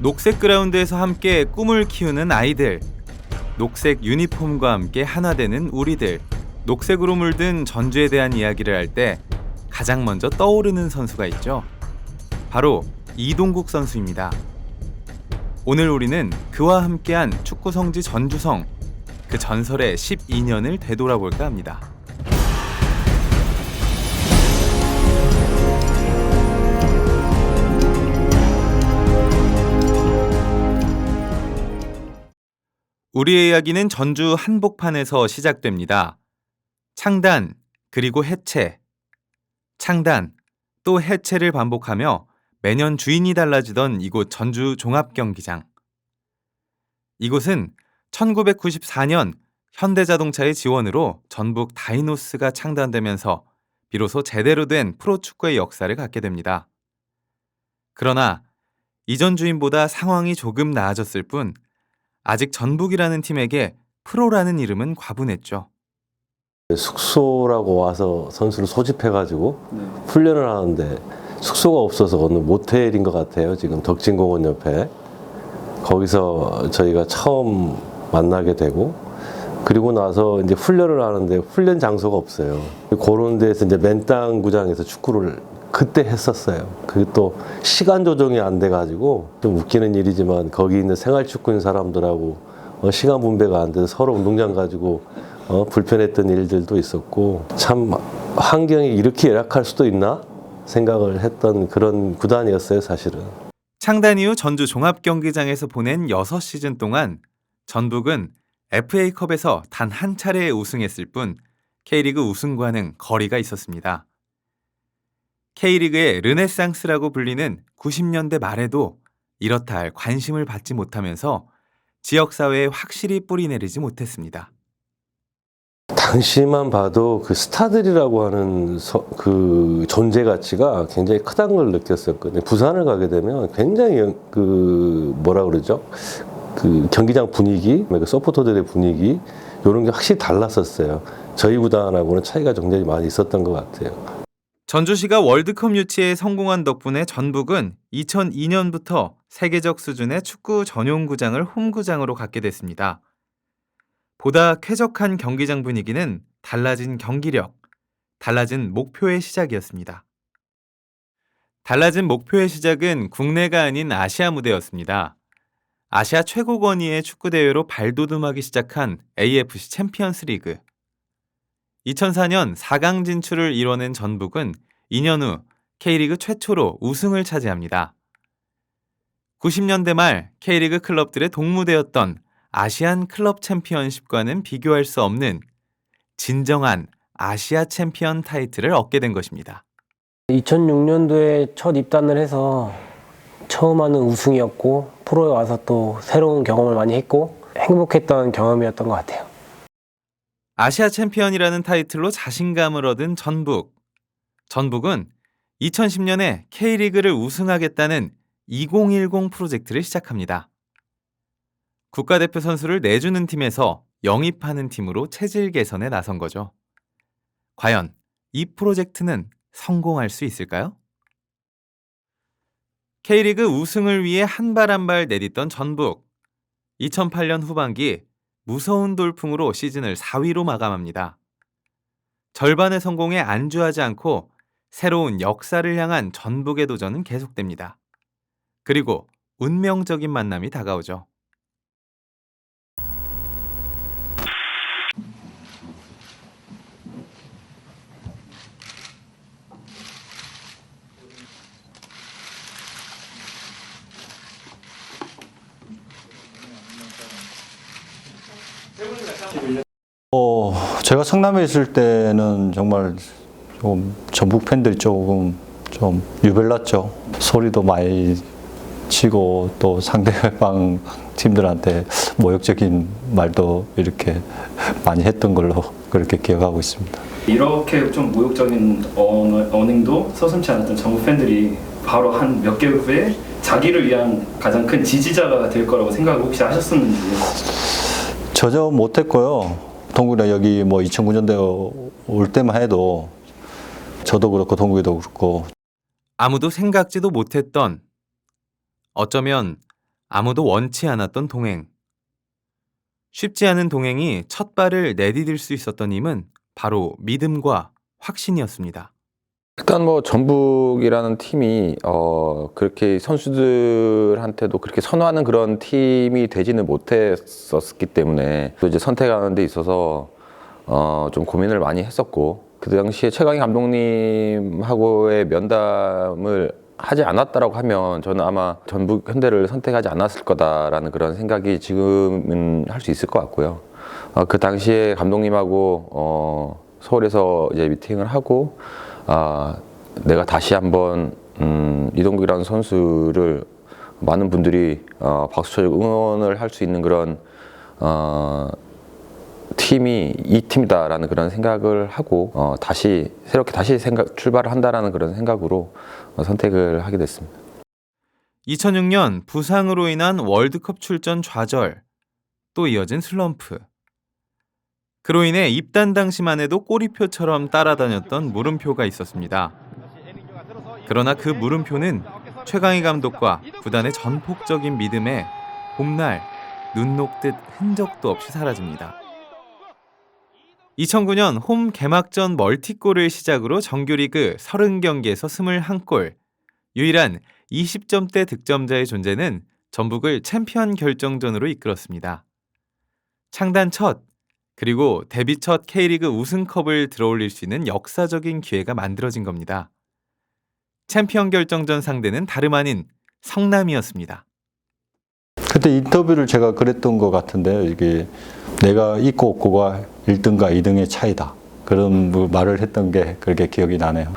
녹색 그라운드에서 함께 꿈을 키우는 아이들, 녹색 유니폼과 함께 하나 되는 우리들, 녹색으로 물든 전주에 대한 이야기를 할 때 가장 먼저 떠오르는 선수가 있죠. 바로 이동국 선수입니다. 오늘 우리는 그와 함께한 축구 성지 전주성, 그 전설의 12년을 되돌아볼까 합니다. 우리의 이야기는 전주 한복판에서 시작됩니다. 창단, 그리고 해체. 창단, 또 해체를 반복하며 매년 주인이 달라지던 이곳 전주 종합경기장. 이곳은 1994년 현대자동차의 지원으로 전북 다이노스가 창단되면서 비로소 제대로 된 프로축구의 역사를 갖게 됩니다. 그러나 이전 주인보다 상황이 조금 나아졌을 뿐 아직 전북이라는 팀에게 프로라는 이름은 과분했죠. 숙소라고 와서 선수를 소집해가지고 훈련을 하는데 숙소가 없어서 어느 모텔인 것 같아요. 지금 덕진공원 옆에. 거기서 저희가 처음 만나게 되고, 그리고 나서 이제 훈련을 하는데 훈련 장소가 없어요. 그런 데서 이제 맨땅 구장에서 축구를 그때 했었어요. 그게 또 시간 조정이 안 돼가지고 좀 웃기는 일이지만 거기 있는 생활축구인 사람들하고 시간 분배가 안 돼서 서로 운동장 가지고 불편했던 일들도 있었고, 참 환경이 이렇게 열악할 수도 있나 생각을 했던 그런 구단이었어요, 사실은. 창단 이후 전주 종합경기장에서 보낸 6시즌 동안 전북은 FA컵에서 단 한 차례 우승했을 뿐 K리그 우승과는 거리가 있었습니다. K리그의 르네상스라고 불리는 90년대 말에도 이렇다 할 관심을 받지 못하면서 지역사회에 확실히 뿌리내리지 못했습니다. 당시만 봐도 그 스타들이라고 하는 그 존재 가치가 굉장히 크다는 걸 느꼈었거든요. 부산을 가게 되면 굉장히 그 뭐라 그러죠? 그 경기장 분위기, 그 서포터들의 분위기 이런 게 확실히 달랐었어요. 저희 구단하고는 차이가 굉장히 많이 있었던 것 같아요. 전주시가 월드컵 유치에 성공한 덕분에 전북은 2002년부터 세계적 수준의 축구 전용구장을 홈구장으로 갖게 됐습니다. 보다 쾌적한 경기장 분위기는 달라진 경기력, 달라진 목표의 시작이었습니다. 달라진 목표의 시작은 국내가 아닌 아시아 무대였습니다. 아시아 최고 권위의 축구대회로 발돋움하기 시작한 AFC 챔피언스 리그. 2004년 4강 진출을 이뤄낸 전북은 2년 후 K리그 최초로 우승을 차지합니다. 90년대 말 K리그 클럽들의 동무대였던 아시안 클럽 챔피언십과는 비교할 수 없는 진정한 아시아 챔피언 타이틀을 얻게 된 것입니다. 2006년도에 첫 입단을 해서 처음 하는 우승이었고, 프로에 와서 또 새로운 경험을 많이 했고 행복했던 경험이었던 것 같아요. 아시아 챔피언이라는 타이틀로 자신감을 얻은 전북. 전북은 2010년에 K리그를 우승하겠다는 2010 프로젝트를 시작합니다. 국가대표 선수를 내주는 팀에서 영입하는 팀으로 체질 개선에 나선 거죠. 과연 이 프로젝트는 성공할 수 있을까요? K리그 우승을 위해 한 발 한 발 내딛던 전북. 2008년 후반기 무서운 돌풍으로 시즌을 4위로 마감합니다. 절반의 성공에 안주하지 않고 새로운 역사를 향한 전북의 도전은 계속됩니다. 그리고 운명적인 만남이 다가오죠. 제가 성남에 있을 때는 정말 좀 전북 팬들이 조금 좀 유별났죠. 소리도 많이 치고 또 상대방 팀들한테 모욕적인 말도 이렇게 많이 했던 걸로 그렇게 기억하고 있습니다. 이렇게 좀 모욕적인 어닝도 서슴지 않았던 전북 팬들이 바로 한 몇 개월 후에 자기를 위한 가장 큰 지지자가 될 거라고 생각을 혹시 하셨었는지? 전혀 못했고요. 동구나 여기 뭐 2009년대 올 때만 해도 저도 그렇고 동구이도 그렇고 아무도 생각지도 못했던, 어쩌면 아무도 원치 않았던 동행. 쉽지 않은 동행이 첫 발을 내디딜 수 있었던 힘은 바로 믿음과 확신이었습니다. 일단 뭐 전북이라는 팀이 그렇게 선수들한테도 그렇게 선호하는 그런 팀이 되지는 못했었기 때문에 또 이제 선택하는 데 있어서 좀 고민을 많이 했었고, 그 당시에 최강희 감독님하고의 면담을 하지 않았다라고 하면 저는 아마 전북 현대를 선택하지 않았을 거다라는 그런 생각이 지금은 할 수 있을 것 같고요. 그 당시에 감독님하고 서울에서 이제 미팅을 하고 내가 다시 한번 이동국이라는 선수를 많은 분들이 박수 쳐주고 응원을 할 수 있는 그런 팀이 이 팀이다라는 그런 생각을 하고 새롭게 다시 출발을 한다라는 그런 생각으로 선택을 하게 됐습니다. 2006년 부상으로 인한 월드컵 출전 좌절, 또 이어진 슬럼프. 그로 인해 입단 당시만 해도 꼬리표처럼 따라다녔던 물음표가 있었습니다. 그러나 그 물음표는 최강희 감독과 구단의 전폭적인 믿음에 봄날 눈 녹듯 흔적도 없이 사라집니다. 2009년 홈 개막전 멀티골을 시작으로 정규리그 30경기에서 21골, 유일한 20점대 득점자의 존재는 전북을 챔피언 결정전으로 이끌었습니다. 창단 첫, 그리고 데뷔 첫 K리그 우승컵을 들어올릴 수 있는 역사적인 기회가 만들어진 겁니다. 챔피언 결정전 상대는 다름 아닌 성남이었습니다. 그때 인터뷰를 제가 그랬던 것 같은데요. 이게 내가 있고 없고가 1등과 2등의 차이다. 그런 말을 했던 게 그렇게 기억이 나네요.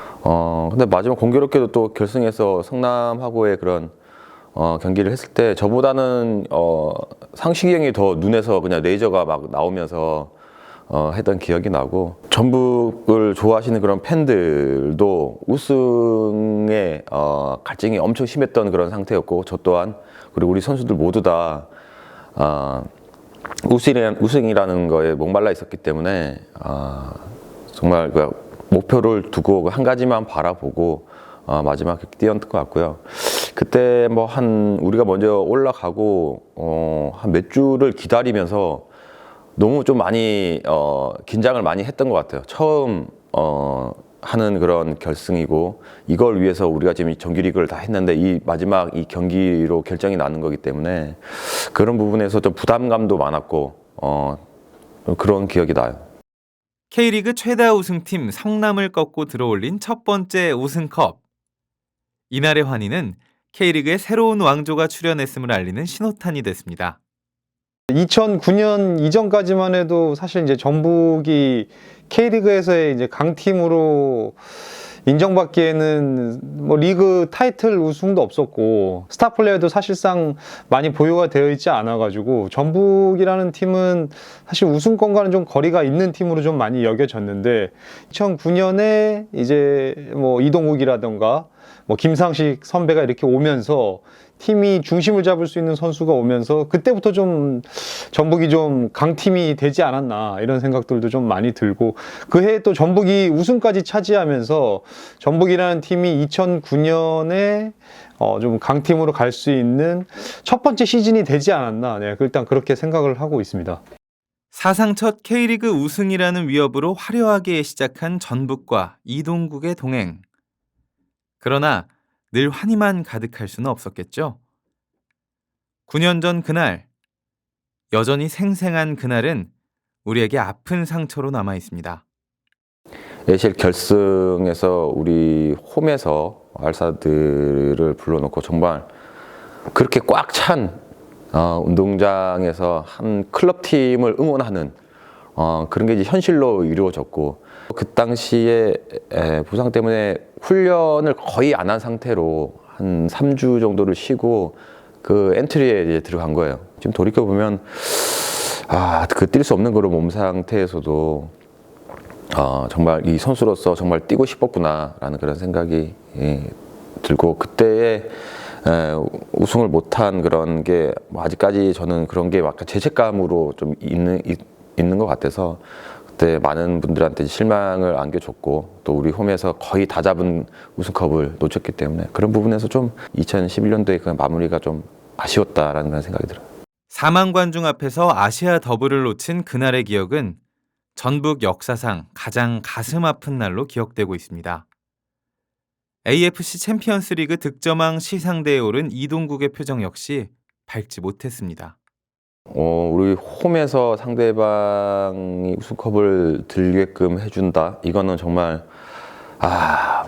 근데 마지막 공교롭게도 또 결승에서 성남하고의 그런 경기를 했을 때 저보다는 상식이 형이 더 눈에서 그냥 레이저가 막 나오면서 했던 기억이 나고, 전북을 좋아하시는 그런 팬들도 우승에 갈증이 엄청 심했던 그런 상태였고, 저 또한, 그리고 우리 선수들 모두 다 우승이라는 거에 목말라 있었기 때문에 정말 그 목표를 두고 한 가지만 바라보고 마지막에 뛰었던 것 같고요. 그때 뭐 우리가 먼저 올라가고 한 몇 주를 기다리면서 너무 좀 많이 긴장을 많이 했던 것 같아요. 처음 하는 그런 결승이고, 이걸 위해서 우리가 지금 정규리그를 다 했는데 이 마지막 이 경기로 결정이 나는 거기 때문에 그런 부분에서 좀 부담감도 많았고 그런 기억이 나요. K리그 최다 우승팀 성남을 꺾고 들어올린 첫 번째 우승컵. 이날의 환희는 K리그의 새로운 왕조가 출연했음을 알리는 신호탄이 됐습니다. 2009년 이전까지만 해도 사실 이제 전북이 K리그에서의 이제 강팀으로 인정받기에는 뭐 리그 타이틀 우승도 없었고 스타 플레이어도 사실상 많이 보유가 되어 있지 않아가지고 전북이라는 팀은 사실 우승권과는 좀 거리가 있는 팀으로 좀 많이 여겨졌는데, 2009년에 이제 뭐 이동욱이라던가 뭐 김상식 선배가 이렇게 오면서 팀이 중심을 잡을 수 있는 선수가 오면서 그때부터 좀 전북이 좀 강팀이 되지 않았나 이런 생각들도 좀 많이 들고, 그 해에 또 전북이 우승까지 차지하면서 전북이라는 팀이 2009년에 좀 강팀으로 갈 수 있는 첫 번째 시즌이 되지 않았나, 네, 일단 그렇게 생각을 하고 있습니다. 사상 첫 K리그 우승이라는 위협으로 화려하게 시작한 전북과 이동국의 동행. 그러나 늘 환희만 가득할 수는 없었겠죠. 9년 전 그날, 여전히 생생한 그날은 우리에게 아픈 상처로 남아 있습니다. ACL 결승에서 우리 홈에서 알사들을 불러놓고 정말 그렇게 꽉 찬 운동장에서 한 클럽팀을 응원하는 그런 게 이제 현실로 이루어졌고, 그 당시에 부상 때문에 훈련을 거의 안 한 상태로 한 3주 정도를 쉬고 그 엔트리에 이제 들어간 거예요. 지금 돌이켜보면 그 뛸 수 없는 그런 몸 상태에서도 정말 이 선수로서 정말 뛰고 싶었구나라는 그런 생각이 들고, 그때에 우승을 못한 그런 게 아직까지 저는 그런 게 약간 죄책감으로 좀 있는 것 같아서, 그때 많은 분들한테 실망을 안겨줬고 또 우리 홈에서 거의 다 잡은 우승컵을 놓쳤기 때문에 그런 부분에서 좀 2011년도에 그 마무리가 좀 아쉬웠다라는 그런 생각이 들어요. 4만 관중 앞에서 아시아 더블을 놓친 그날의 기억은 전북 역사상 가장 가슴 아픈 날로 기억되고 있습니다. AFC 챔피언스 리그 득점왕 시상대에 오른 이동국의 표정 역시 밝지 못했습니다. 우리 홈에서 상대방이 우승컵을 들게끔 해준다. 이거는 정말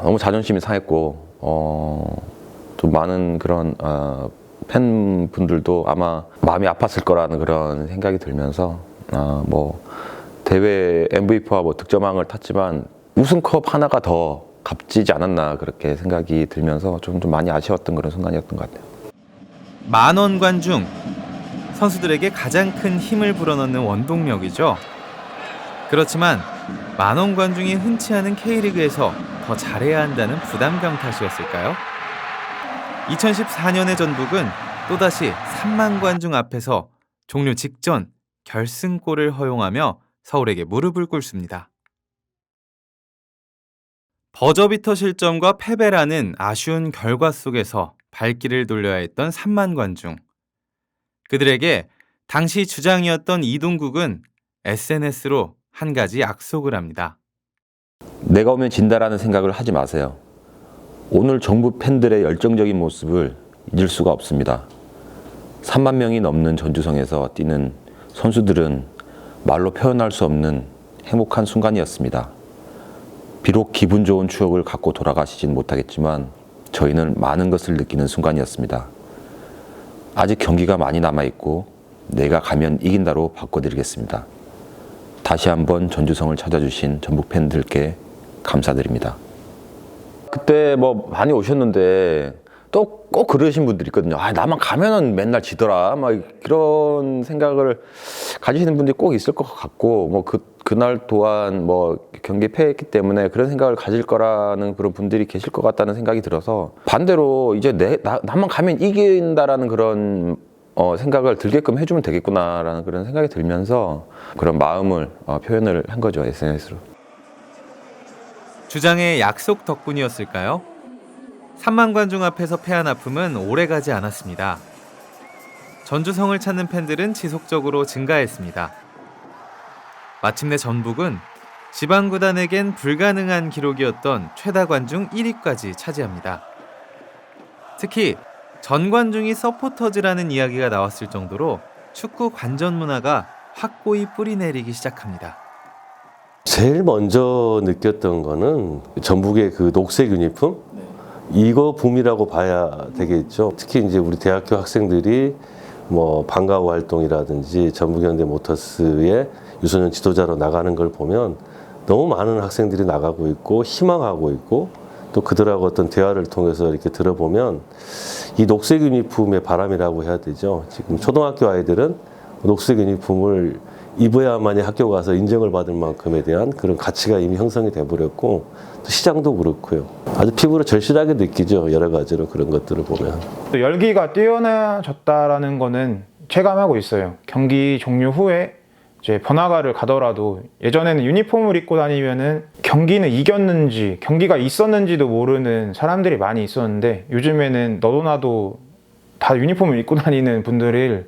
너무 자존심이 상했고 좀 많은 그런 팬분들도 아마 마음이 아팠을 거라는 그런 생각이 들면서 뭐 대회 MVP와 뭐 득점왕을 탔지만 우승컵 하나가 더 값지지 않았나 그렇게 생각이 들면서 좀 많이 아쉬웠던 그런 순간이었던 것 같아요. 10,000원 관중, 선수들에게 가장 큰 힘을 불어넣는 원동력이죠. 그렇지만 10,000원 관중이 흔치 않은 K리그에서 더 잘해야 한다는 부담감 탓이었을까요? 2014년의 전북은 또다시 3만 관중 앞에서 종료 직전 결승골을 허용하며 서울에게 무릎을 꿇습니다. 버저비터 실점과 패배라는 아쉬운 결과 속에서 발길을 돌려야 했던 3만 관중. 그들에게 당시 주장이었던 이동국은 SNS로 한 가지 약속을 합니다. 내가 오면 진다라는 생각을 하지 마세요. 오늘 정부 팬들의 열정적인 모습을 잊을 수가 없습니다. 3만 명이 넘는 전주성에서 뛰는 선수들은 말로 표현할 수 없는 행복한 순간이었습니다. 비록 기분 좋은 추억을 갖고 돌아가시진 못하겠지만 저희는 많은 것을 느끼는 순간이었습니다. 아직 경기가 많이 남아있고 내가 가면 이긴다로 바꿔드리겠습니다. 다시 한번 전주성을 찾아주신 전북 팬들께 감사드립니다. 그때 뭐 많이 오셨는데 또 꼭 그러신 분들이 있거든요. 나만 가면은 맨날 지더라. 막 그런 생각을 가지시는 분들이 꼭 있을 것 같고, 뭐 그날 또한 뭐 경기에 패했기 때문에 그런 생각을 가질 거라는 그런 분들이 계실 것 같다는 생각이 들어서 반대로 이제 나만 가면 이긴다라는 그런 생각을 들게끔 해주면 되겠구나라는 그런 생각이 들면서 그런 마음을 표현을 한 거죠, SNS로. 주장의 약속 덕분이었을까요? 3만 관중 앞에서 패한 아픔은 오래가지 않았습니다. 전주성을 찾는 팬들은 지속적으로 증가했습니다. 마침내 전북은 지방구단에겐 불가능한 기록이었던 최다 관중 1위까지 차지합니다. 특히 전관중이 서포터즈라는 이야기가 나왔을 정도로 축구 관전 문화가 확고히 뿌리내리기 시작합니다. 제일 먼저 느꼈던 거는 전북의 그 녹색 유니폼? 이거 붐이라고 봐야 되겠죠. 특히 이제 우리 대학교 학생들이 뭐 방과후 활동이라든지 전북현대 모터스의 유소년 지도자로 나가는 걸 보면 너무 많은 학생들이 나가고 있고 희망하고 있고 또 그들하고 어떤 대화를 통해서 이렇게 들어보면 이 녹색 유니폼의 바람이라고 해야 되죠. 지금 초등학교 아이들은 녹색 유니폼을 입어야만이 학교 가서 인정을 받을 만큼에 대한 그런 가치가 이미 형성이 돼버렸고 또 시장도 그렇고요. 아주 피부로 절실하게 느끼죠. 여러 가지로 그런 것들을 보면. 또 열기가 뛰어나졌다라는 거는 체감하고 있어요. 경기 종료 후에 이제 번화가를 가더라도 예전에는 유니폼을 입고 다니면은 경기는 이겼는지 경기가 있었는지도 모르는 사람들이 많이 있었는데 요즘에는 너도 나도 다 유니폼을 입고 다니는 분들이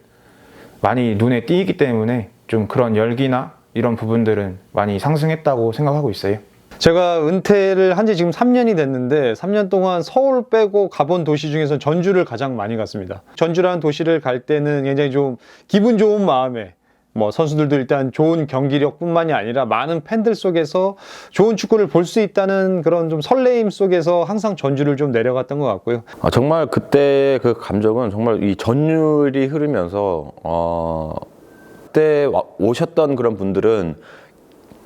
많이 눈에 띄기 때문에 좀 그런 열기나 이런 부분들은 많이 상승했다고 생각하고 있어요. 제가 은퇴를 한 지 지금 3년이 됐는데 3년 동안 서울 빼고 가본 도시 중에서 전주를 가장 많이 갔습니다. 전주라는 도시를 갈 때는 굉장히 좀 기분 좋은 마음에 뭐 선수들도 일단 좋은 경기력뿐만이 아니라 많은 팬들 속에서 좋은 축구를 볼 수 있다는 그런 좀 설레임 속에서 항상 전주를 좀 내려갔던 것 같고요. 정말 그때 그 감정은 정말 이 전율이 흐르면서 그때 오셨던 그런 분들은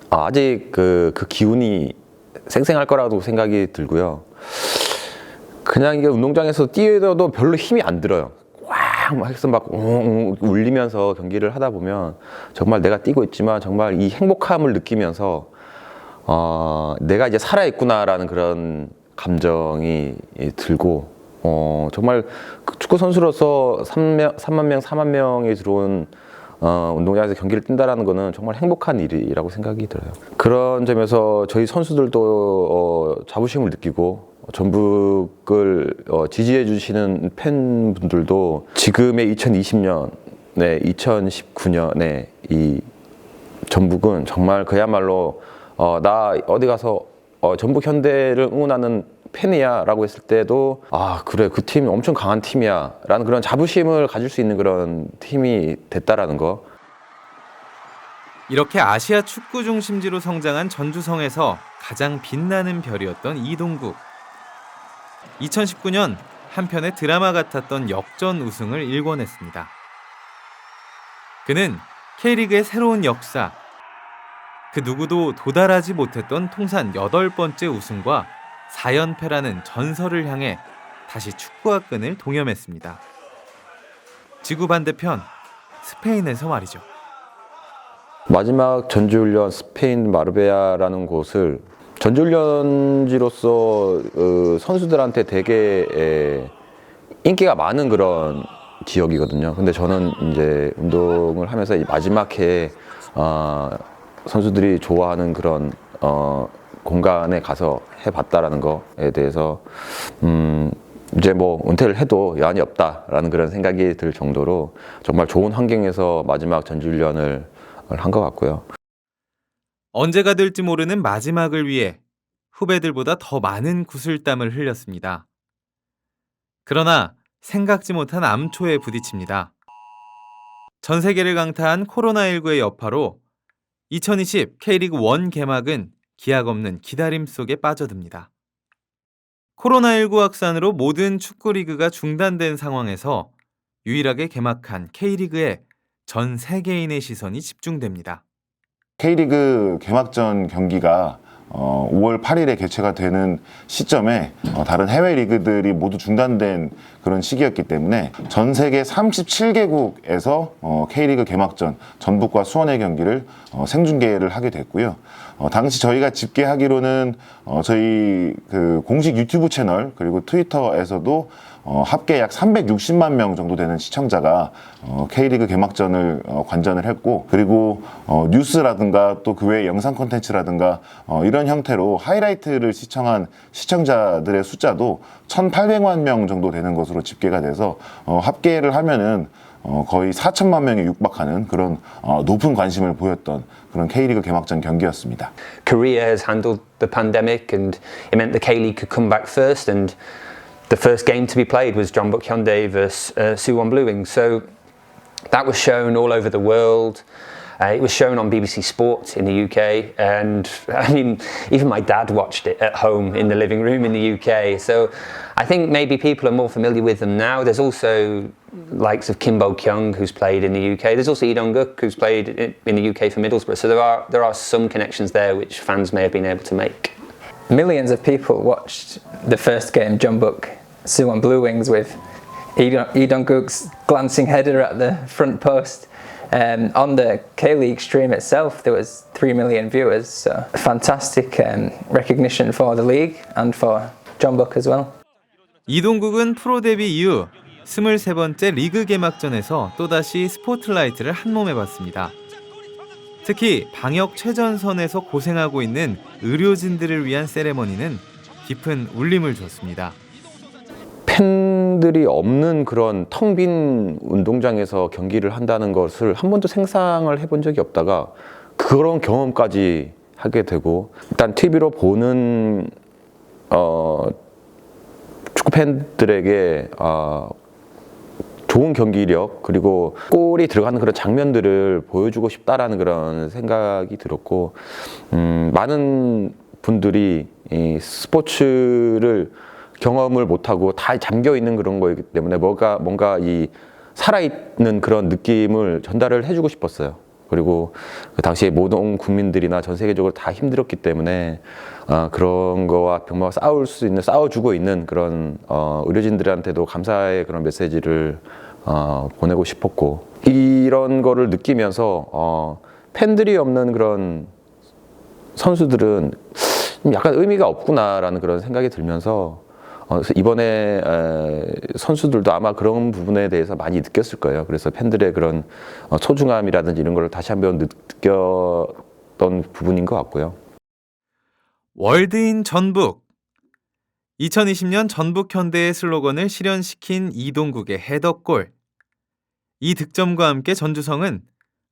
아직 그 기운이 생생할 거라고 생각이 들고요. 그냥 이게 운동장에서 뛰어도 별로 힘이 안 들어요. 막 해서 막 울리면서 경기를 하다 보면 정말 내가 뛰고 있지만 정말 이 행복함을 느끼면서 내가 이제 살아있구나라는 그런 감정이 들고 정말 축구 선수로서 3만 명, 4만 명이 들어온 운동장에서 경기를 뛴다라는 거는 정말 행복한 일이라고 생각이 들어요. 그런 점에서 저희 선수들도 자부심을 느끼고 전북을 지지해 주시는 팬분들도 지금의 2020년에 2019년에 이 전북은 정말 그야말로 나 어디 가서 전북 현대를 응원하는 팬이야 라고 했을 때도 아 그래 그 팀 엄청 강한 팀이야 라는 그런 자부심을 가질 수 있는 그런 팀이 됐다라는 거. 이렇게 아시아 축구 중심지로 성장한 전주성에서 가장 빛나는 별이었던 이동국. 2019년 한편의 드라마 같았던 역전 우승을 일궈냈습니다. 그는 K리그의 새로운 역사, 그 누구도 도달하지 못했던 통산 8번째 우승과 4연패라는 전설을 향해 다시 축구와 끈을 동염했습니다. 지구 반대편 스페인에서 말이죠. 마지막 전지훈련 스페인 마르베야라는 곳을 전지훈련지로서 선수들한테 되게 인기가 많은 그런 지역이거든요. 근데 저는 이제 운동을 하면서 이 마지막 해에 선수들이 좋아하는 그런 공간에 가서 해봤다라는 거에 대해서 이제 뭐 은퇴를 해도 여한이 없다라는 그런 생각이 들 정도로 정말 좋은 환경에서 마지막 전지훈련을 한 것 같고요. 언제가 될지 모르는 마지막을 위해 후배들보다 더 많은 구슬땀을 흘렸습니다. 그러나 생각지 못한 암초에 부딪힙니다. 전 세계를 강타한 코로나19의 여파로 2020 K리그 1 개막은 기약 없는 기다림 속에 빠져듭니다. 코로나19 확산으로 모든 축구 리그가 중단된 상황에서 유일하게 개막한 K리그에 전 세계인의 시선이 집중됩니다. K리그 개막전 경기가 5월 8일에 개최가 되는 시점에 다른 해외 리그들이 모두 중단된 그런 시기였기 때문에 전 세계 37개국에서 K리그 개막전 전북과 수원의 경기를 생중계를 하게 됐고요. 당시 저희가 집계하기로는 저희 그 공식 유튜브 채널 그리고 트위터에서도 합계 약 360만 명 정도 되는 시청자가 K리그 개막전을 관전을 했고, 그리고 뉴스라든가 또 그 외의 영상 콘텐츠라든가 이런 형태로 하이라이트를 시청한 시청자들의 숫자도 1,800만 명 정도 되는 것으로 집계가 돼서 합계를 하면은 거의 4천만 명에 육박하는 그런 높은 관심을 보였던 그런 K리그 개막전 경기였습니다. Korea has handled the pandemic and it meant the K-League could come back first, and the first game to be played was Jeonbuk Hyundai versus Suwon Blue Wings. So that was shown all over the world. It was shown on BBC Sport in the UK, and I mean, even my dad watched it at home in the living room in the UK. So I think maybe people are more familiar with them now. There's also likes of Kim Bo-kyung, who's played in the UK. There's also Lee Dong-guk, who's played in the UK for Middlesbrough. So there are some connections there which fans may have been able to make. Millions of people watched the first game, Jeonbuk Suwon Blue Wings, with Lee Dong-guk's glancing header at the front post. On the K-League stream itself, there was 3 million viewers, so fantastic recognition for the league and for Jeonbuk as well. 이동국은 프로 데뷔 이후 23번째 리그 개막전에서 또다시 스포트라이트를 한몸에 받습니다. 특히 방역 최전선에서 고생하고 있는 의료진들을 위한 세레머니는 깊은 울림을 줬습니다. 팬들이 없는 그런 텅 빈 운동장에서 경기를 한다는 것을 한 번도 상상을 해본 적이 없다가 그런 경험까지 하게 되고, 일단 TV로 보는 축구 팬들에게 좋은 경기력 그리고 골이 들어가는 그런 장면들을 보여주고 싶다라는 그런 생각이 들었고, 많은 분들이 이 스포츠를 경험을 못하고 다 잠겨있는 그런 거이기 때문에 뭔가 이 살아있는 그런 느낌을 전달을 해주고 싶었어요. 그리고 그 당시에 모든 국민들이나 전 세계적으로 다 힘들었기 때문에 그런 거와 병마와 싸워주고 있는 그런 의료진들한테도 감사의 그런 메시지를 보내고 싶었고, 이런 거를 느끼면서 팬들이 없는 그런 선수들은 약간 의미가 없구나라는 그런 생각이 들면서 이번에 선수들도 아마 그런 부분에 대해서 많이 느꼈을 거예요. 그래서 팬들의 그런 소중함이라든지 이런 걸 다시 한번 느꼈던 부분인 것 같고요. 월드인 전북. 2020년 전북 현대의 슬로건을 실현시킨 이동국의 헤더골. 이 득점과 함께 전주성은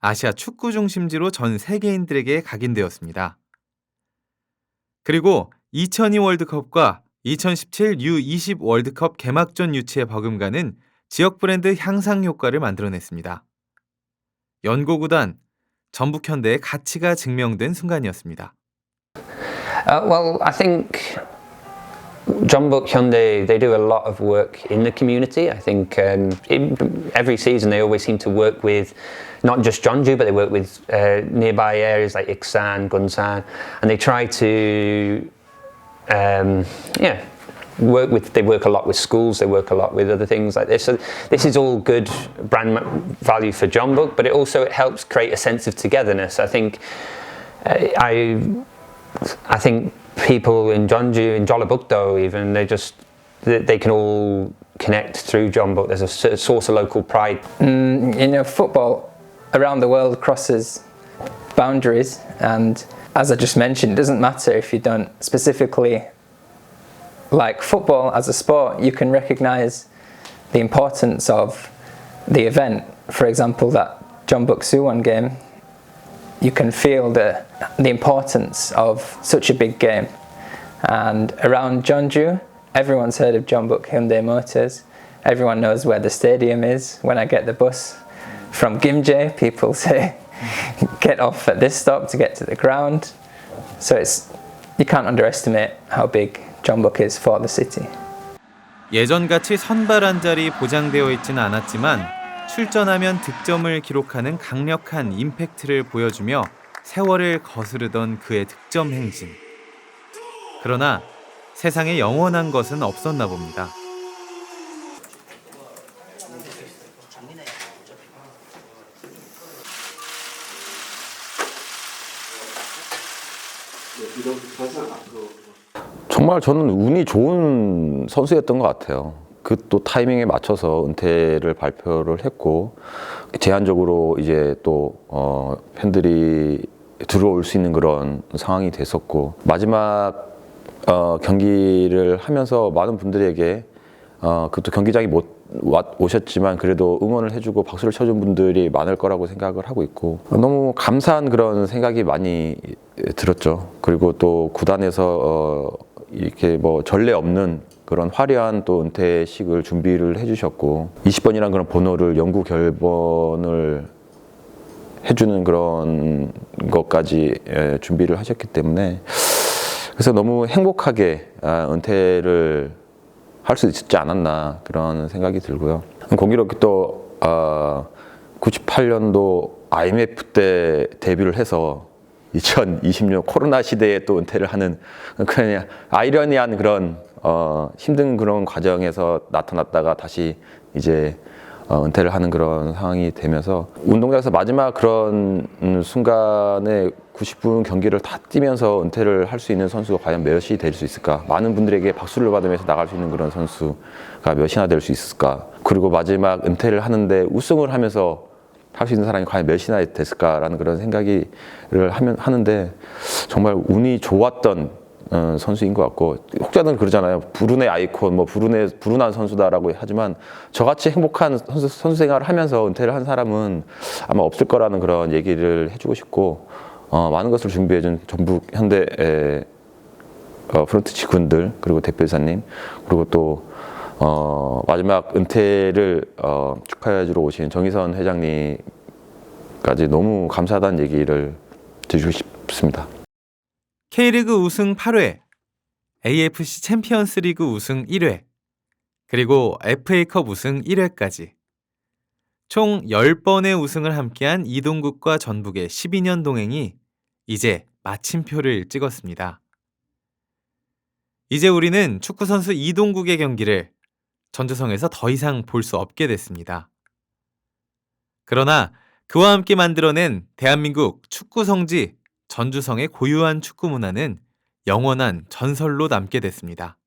아시아 축구 중심지로 전 세계인들에게 각인되었습니다. 그리고 2002 월드컵과 2017 U20 월드컵 개막전 유치에 버금가는 지역 브랜드 향상 효과를 만들어냈습니다. 연고구단 전북 현대의 가치가 증명된 순간이었습니다. Well, I think Jeonbuk Hyundai, they do a lot of work in the community. I think every season they always seem to work with not just Jeonju, but they work with nearby areas like Iksan, Gunsan, and they try to they work a lot with schools, they work a lot with other things like this. So this is all good brand value for Jeonbuk, but it also helps create a sense of togetherness. I think I think people in Jeonju, in Jeollabuk-do even, they can all connect through Jeonbuk. There's a source of local pride. Football around the world crosses boundaries, and as I just mentioned, it doesn't matter if you don't specifically like football as a sport. You can recognise the importance of the event. For example, that Jeonbuk Suwon game, you can feel the importance of such a big game. And around Jeonju, everyone's heard of Jeonbuk Hyundai Motors. Everyone knows where the stadium is. When I get the bus from Gimje, people say, get off at this stop to get to the ground. So you can't underestimate how big Jeonbuk is for the city. 예전같이 선발 한 자리 보장되어 있지는 않았지만 출전하면 득점을 기록하는 강력한 임팩트를 보여주며 세월을 거스르던 그의 득점 행진. 그러나 세상에 영원한 것은 없었나 봅니다. 정말 저는 운이 좋은 선수였던 것 같아요. 그 또 타이밍에 맞춰서 은퇴를 발표를 했고 제한적으로 이제 또 팬들이 들어올 수 있는 그런 상황이 됐었고 마지막 경기를 하면서 많은 분들에게 그것도 경기장에 못 오셨지만 그래도 응원을 해주고 박수를 쳐준 분들이 많을 거라고 생각을 하고 있고 너무 감사한 그런 생각이 많이 들었죠. 그리고 또 구단에서 이렇게 뭐 전례 없는 그런 화려한 또 은퇴식을 준비를 해주셨고 20번이라는 그런 번호를 영구 결번을 해주는 그런 것까지 준비를 하셨기 때문에 그래서 너무 행복하게 은퇴를 할 수 있지 않았나 그런 생각이 들고요. 공교롭게 또 98년도 IMF 때 데뷔를 해서 2020년 코로나 시대에 또 은퇴를 하는 그냥 아이러니한 그런 힘든 그런 과정에서 나타났다가 다시 이제 은퇴를 하는 그런 상황이 되면서 운동장에서 마지막 그런 순간에 90분 경기를 다 뛰면서 은퇴를 할 수 있는 선수가 과연 몇이 될 수 있을까? 많은 분들에게 박수를 받으면서 나갈 수 있는 그런 선수가 몇이나 될 수 있을까? 그리고 마지막 은퇴를 하는데 우승을 하면서 할 수 있는 사람이 과연 몇이나 됐을까라는 그런 생각을 하는데 정말 운이 좋았던 선수인 것 같고 혹자는 그러잖아요. 불운의 아이콘, 뭐 불운한 선수다라고 하지만 저같이 행복한 선수 생활을 하면서 은퇴를 한 사람은 아마 없을 거라는 그런 얘기를 해주고 싶고 많은 것을 준비해준 전북 현대 프런트 직원들 그리고 대표이사님 그리고 또 마지막 은퇴를 축하해주러 오신 정의선 회장님까지 너무 감사하다는 얘기를 드리고 싶습니다. K리그 우승 8회, AFC 챔피언스 리그 우승 1회, 그리고 FA컵 우승 1회까지 총 10번의 우승을 함께한 이동국과 전북의 12년 동행이 이제 마침표를 찍었습니다. 이제 우리는 축구선수 이동국의 경기를 전주성에서 더 이상 볼 수 없게 됐습니다. 그러나 그와 함께 만들어낸 대한민국 축구 성지 전주성의 고유한 축구 문화는 영원한 전설로 남게 됐습니다.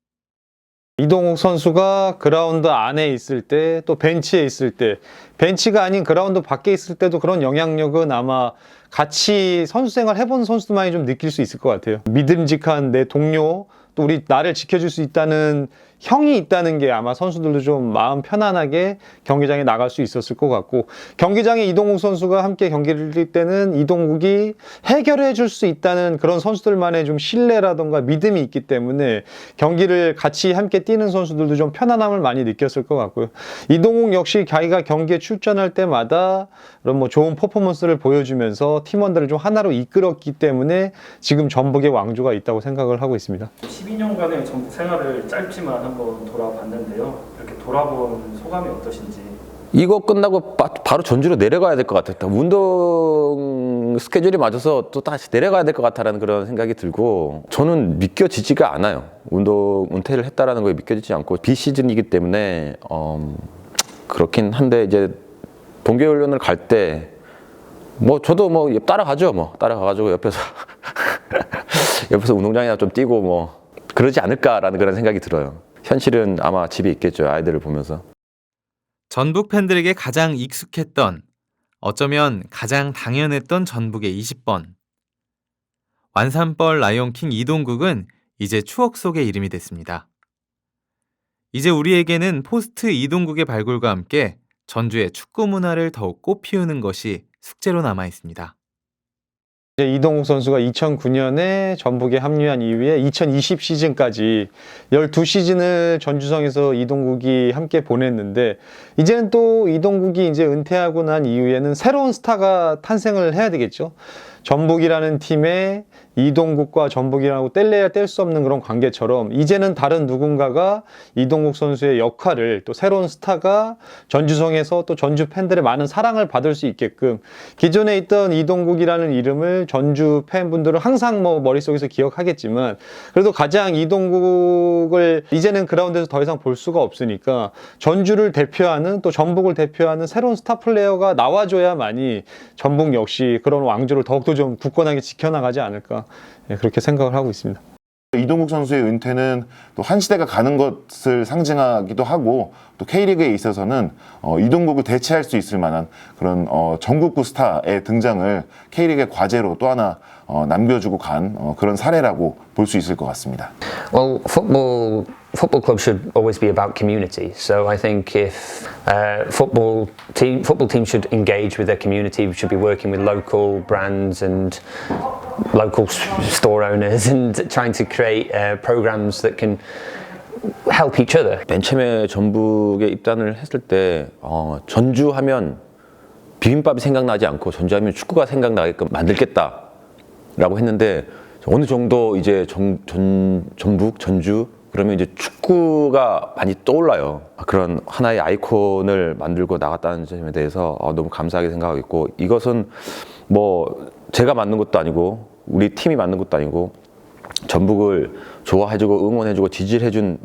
이동욱 선수가 그라운드 안에 있을 때 또 벤치에 있을 때 벤치가 아닌 그라운드 밖에 있을 때도 그런 영향력은 아마 같이 선수 생활 해본 선수들만이 좀 느낄 수 있을 것 같아요. 믿음직한 내 동료 또 나를 지켜줄 수 있다는 형이 있다는 게 아마 선수들도 좀 마음 편안하게 경기장에 나갈 수 있었을 것 같고, 경기장에 이동국 선수가 함께 경기를 뛸 때는 이동국이 해결해 줄 수 있다는 그런 선수들만의 좀 신뢰라던가 믿음이 있기 때문에 경기를 같이 함께 뛰는 선수들도 좀 편안함을 많이 느꼈을 것 같고요. 이동국 역시 자기가 경기에 출전할 때마다 그런 뭐 좋은 퍼포먼스를 보여주면서 팀원들을 좀 하나로 이끌었기 때문에 지금 전북의 왕조가 있다고 생각을 하고 있습니다. 12년간의 전북 생활을 짧지만 한번 돌아봤는데요. 이렇게 돌아본 소감이 어떠신지? 이거 끝나고 바로 전주로 내려가야 될 것 같았다. 운동 스케줄이 맞아서 또 다시 내려가야 될 것 같다라는 그런 생각이 들고, 저는 믿겨지지가 않아요. 운동 은퇴를 했다라는 거에 믿겨지지 않고, 비시즌이기 때문에 그렇긴 한데, 이제 동계훈련을 갈 때 뭐 저도 뭐 따라가죠. 뭐 따라가가지고 옆에서 운동장이나 좀 뛰고 뭐 그러지 않을까라는 그런 생각이 들어요. 현실은 아마 집에 있겠죠. 아이들을 보면서. 전북 팬들에게 가장 익숙했던, 어쩌면 가장 당연했던 전북의 20번. 완산벌 라이온킹 이동국은 이제 추억 속의 이름이 됐습니다. 이제 우리에게는 포스트 이동국의 발굴과 함께 전주의 축구 문화를 더욱 꽃피우는 것이 숙제로 남아 있습니다. 이제 이동국 선수가 2009년에 전북에 합류한 이후에 2020 시즌까지 12시즌을 전주성에서 이동국이 함께 보냈는데, 이제는 또 이동국이 이제 은퇴하고 난 이후에는 새로운 스타가 탄생을 해야 되겠죠. 전북이라는 팀에 이동국과 전북이라고 뗄래야 뗄 수 없는 그런 관계처럼, 이제는 다른 누군가가 이동국 선수의 역할을, 또 새로운 스타가 전주성에서 또 전주 팬들의 많은 사랑을 받을 수 있게끔, 기존에 있던 이동국이라는 이름을 전주 팬분들은 항상 뭐 머릿속에서 기억하겠지만, 그래도 가장 이동국을 이제는 그라운드에서 더 이상 볼 수가 없으니까 전주를 대표하는, 또 전북을 대표하는 새로운 스타 플레이어가 나와줘야만이 전북 역시 그런 왕조를 더욱더 좀 굳건하게 지켜나가지 않을까, 그렇게 생각을 하고 있습니다. 이동국 선수의 은퇴는 또 한 시대가 가는 것을 상징하기도 하고, 또 K리그에 있어서는 이동국을 대체할 수 있을 만한 그런 전국구 스타의 등장을 K리그의 과제로 또 하나 남겨주고 간 그런 사례라고 볼 수 있을 것 같습니다. Well, football clubs should always be about community. So I think if football teams should engage with their community, should be working with local brands and local store owners and trying to create programs that can help each other. 맨 처음에 전북에 입단을 했을 때 전주하면 비빔밥이 생각나지 않고 전주하면 축구가 생각나게끔 만들겠다라고 했는데, 어느 정도 이제 전북, 전주 그러면 이제 축구가 많이 떠올라요. 그런 하나의 아이콘을 만들고 나갔다는 점에 대해서 너무 감사하게 생각하고 있고, 이것은 뭐 제가 만든 것도 아니고 우리 팀이 만든 것도 아니고 전북을 좋아해주고 응원해주고 지지해준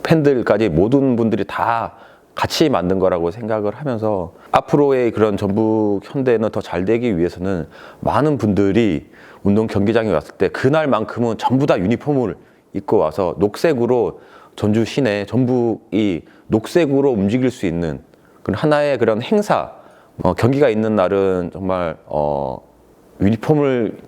팬들까지 모든 분들이 다 같이 만든 거라고 생각을 하면서, 앞으로의 그런 전북 현대는 더 잘 되기 위해서는 많은 분들이 운동 경기장에 왔을 때 그날만큼은 전부 다 유니폼을 입고 와서 녹색으로 전주 시내 전북이 녹색으로 움직일 수 있는 그런 하나의 그런 행사, 경기가 있는 날은 정말 유니폼을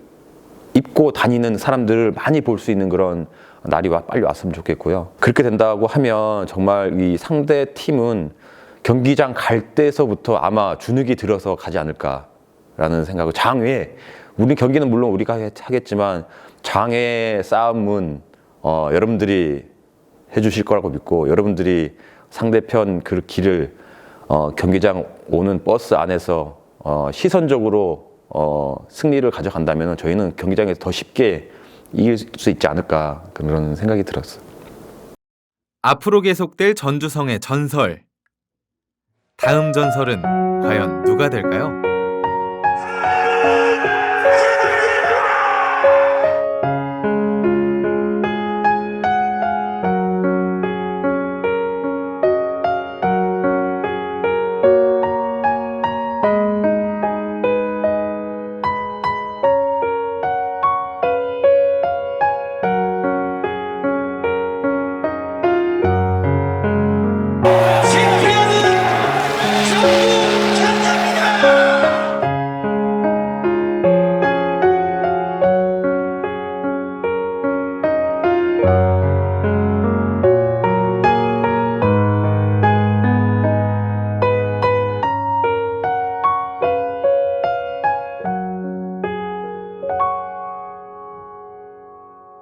입고 다니는 사람들을 많이 볼 수 있는 그런 날이 빨리 왔으면 좋겠고요. 그렇게 된다고 하면 정말 이 상대 팀은 경기장 갈 때서부터 아마 주눅이 들어서 가지 않을까라는 생각을, 장외, 우리 경기는 물론 우리가 하겠지만 장외 싸움은 여러분들이 해주실 거라고 믿고, 여러분들이 상대편 그 길을 경기장 오는 버스 안에서 시선적으로 승리를 가져간다면 저희는 경기장에서 더 쉽게 이길 수 있지 않을까, 그런 생각이 들었어요. 앞으로 계속될 전주성의 전설. 다음 전설은 과연 누가 될까요?